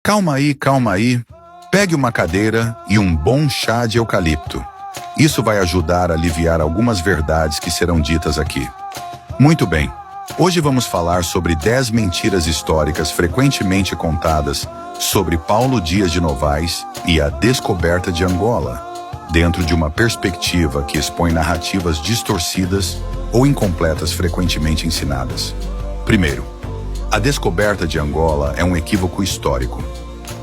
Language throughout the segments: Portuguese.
Calma aí, calma aí. Pegue uma cadeira e um bom chá de eucalipto. Isso vai ajudar a aliviar algumas verdades que serão ditas aqui. Muito bem. Hoje vamos falar sobre 10 mentiras históricas frequentemente contadas sobre Paulo Dias de Novaes e a descoberta de Angola, dentro de uma perspectiva que expõe narrativas distorcidas ou incompletas frequentemente ensinadas. Primeiro, a descoberta de Angola é um equívoco histórico.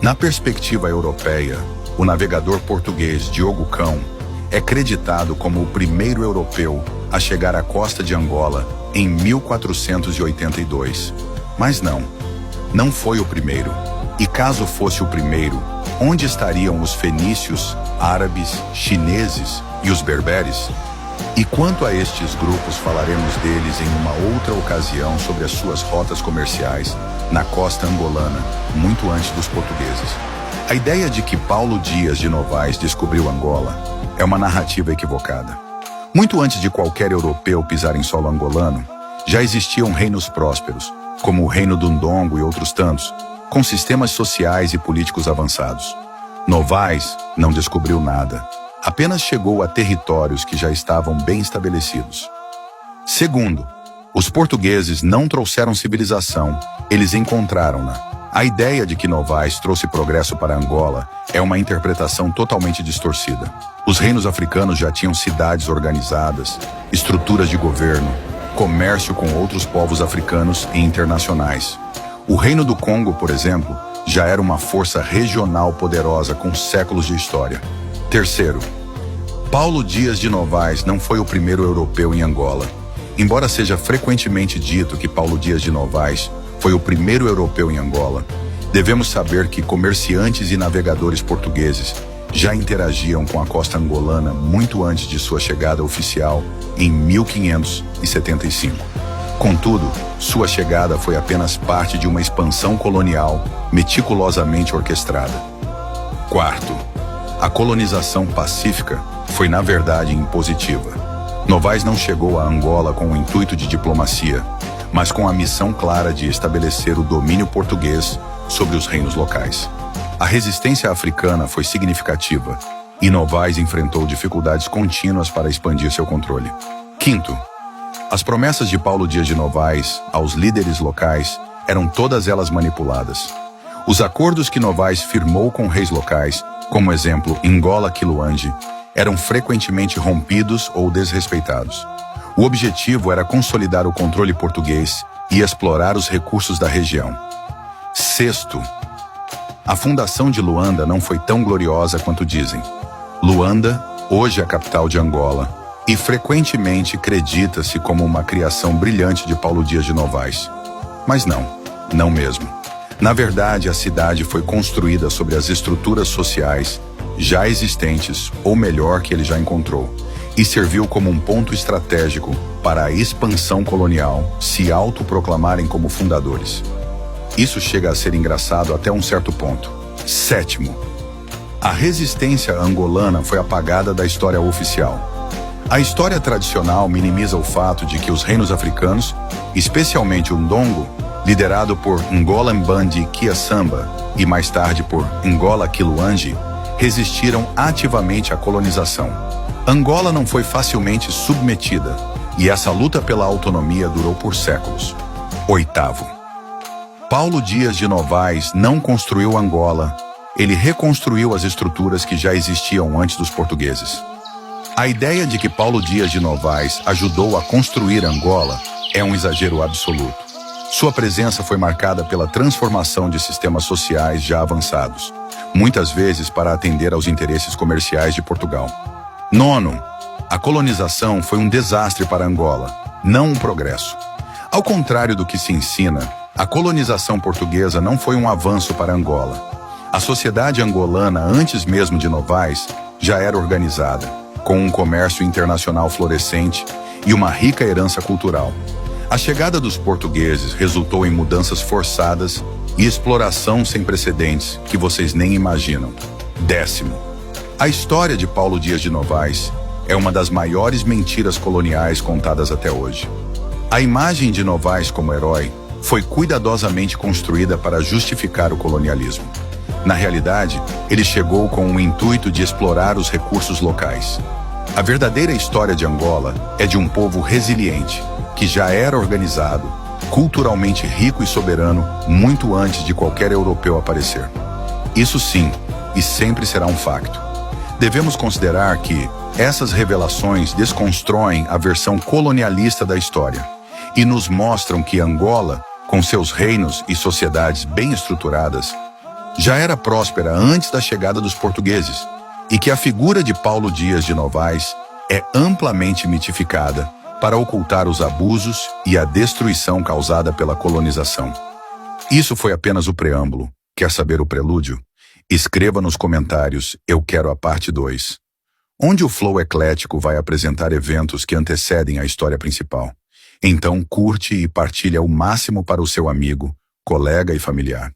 Na perspectiva europeia, o navegador português Diogo Cão é creditado como o primeiro europeu a chegar à costa de Angola em 1482. Mas não foi o primeiro. E caso fosse o primeiro, onde estariam os fenícios, árabes, chineses e os berberes? E quanto a estes grupos, falaremos deles em uma outra ocasião sobre as suas rotas comerciais na costa angolana, muito antes dos portugueses. A ideia de que Paulo Dias de Novaes descobriu Angola é uma narrativa equivocada. Muito antes de qualquer europeu pisar em solo angolano, já existiam reinos prósperos, como o Reino do Ndongo e outros tantos, com sistemas sociais e políticos avançados. Novaes não descobriu nada, apenas chegou a territórios que já estavam bem estabelecidos. Segundo, os portugueses não trouxeram civilização, eles encontraram-na. A ideia de que Novaes trouxe progresso para Angola é uma interpretação totalmente distorcida. Os reinos africanos já tinham cidades organizadas, estruturas de governo, comércio com outros povos africanos e internacionais. O Reino do Congo, por exemplo, já era uma força regional poderosa com séculos de história. Terceiro, Paulo Dias de Novaes não foi o primeiro europeu em Angola. Embora seja frequentemente dito que Paulo Dias de Novaes foi o primeiro europeu em Angola, devemos saber que comerciantes e navegadores portugueses já interagiam com a costa angolana muito antes de sua chegada oficial em 1575. Contudo, sua chegada foi apenas parte de uma expansão colonial meticulosamente orquestrada. Quarto, a colonização pacífica foi na verdade impositiva. Novaes não chegou a Angola com o intuito de diplomacia, mas com a missão clara de estabelecer o domínio português sobre os reinos locais. A resistência africana foi significativa e Novaes enfrentou dificuldades contínuas para expandir seu controle. Quinto, as promessas de Paulo Dias de Novaes aos líderes locais eram todas elas manipuladas. Os acordos que Novaes firmou com reis locais, como exemplo Ngola Quiluange, eram frequentemente rompidos ou desrespeitados. O objetivo era consolidar o controle português e explorar os recursos da região. Sexto, a fundação de Luanda não foi tão gloriosa quanto dizem. Luanda, hoje é a capital de Angola, e frequentemente acredita-se como uma criação brilhante de Paulo Dias de Novaes. Mas não mesmo. Na verdade, a cidade foi construída sobre as estruturas sociais já existentes, ou melhor, que ele já encontrou, e serviu como um ponto estratégico para a expansão colonial se autoproclamarem como fundadores. Isso chega a ser engraçado até um certo ponto. Sétimo, a resistência angolana foi apagada da história oficial. A história tradicional minimiza o fato de que os reinos africanos, especialmente o Ndongo, liderado por Ngola Mbandi Kiasamba e mais tarde por Ngola Quiluange, resistiram ativamente à colonização. Angola não foi facilmente submetida, e essa luta pela autonomia durou por séculos. Oitavo, Paulo Dias de Novaes não construiu Angola, ele reconstruiu as estruturas que já existiam antes dos portugueses. A ideia de que Paulo Dias de Novaes ajudou a construir Angola é um exagero absoluto. Sua presença foi marcada pela transformação de sistemas sociais já avançados, muitas vezes para atender aos interesses comerciais de Portugal. Nono, a colonização foi um desastre para Angola, não um progresso. Ao contrário do que se ensina, a colonização portuguesa não foi um avanço para Angola. A sociedade angolana, antes mesmo de Novaes, já era organizada, com um comércio internacional florescente e uma rica herança cultural. A chegada dos portugueses resultou em mudanças forçadas e exploração sem precedentes que vocês nem imaginam. Décimo, a história de Paulo Dias de Novaes é uma das maiores mentiras coloniais contadas até hoje. A imagem de Novaes como herói foi cuidadosamente construída para justificar o colonialismo. Na realidade, ele chegou com o intuito de explorar os recursos locais. A verdadeira história de Angola é de um povo resiliente, que já era organizado, culturalmente rico e soberano muito antes de qualquer europeu aparecer. Isso sim, e sempre será um facto. Devemos considerar que essas revelações desconstroem a versão colonialista da história e nos mostram que Angola, com seus reinos e sociedades bem estruturadas, já era próspera antes da chegada dos portugueses e que a figura de Paulo Dias de Novaes é amplamente mitificada para ocultar os abusos e a destruição causada pela colonização. Isso foi apenas o preâmbulo. Quer saber o prelúdio? Escreva nos comentários, eu quero a parte 2, onde o Flow Eclético vai apresentar eventos que antecedem a história principal. Então curte e partilha o máximo para o seu amigo, colega e familiar.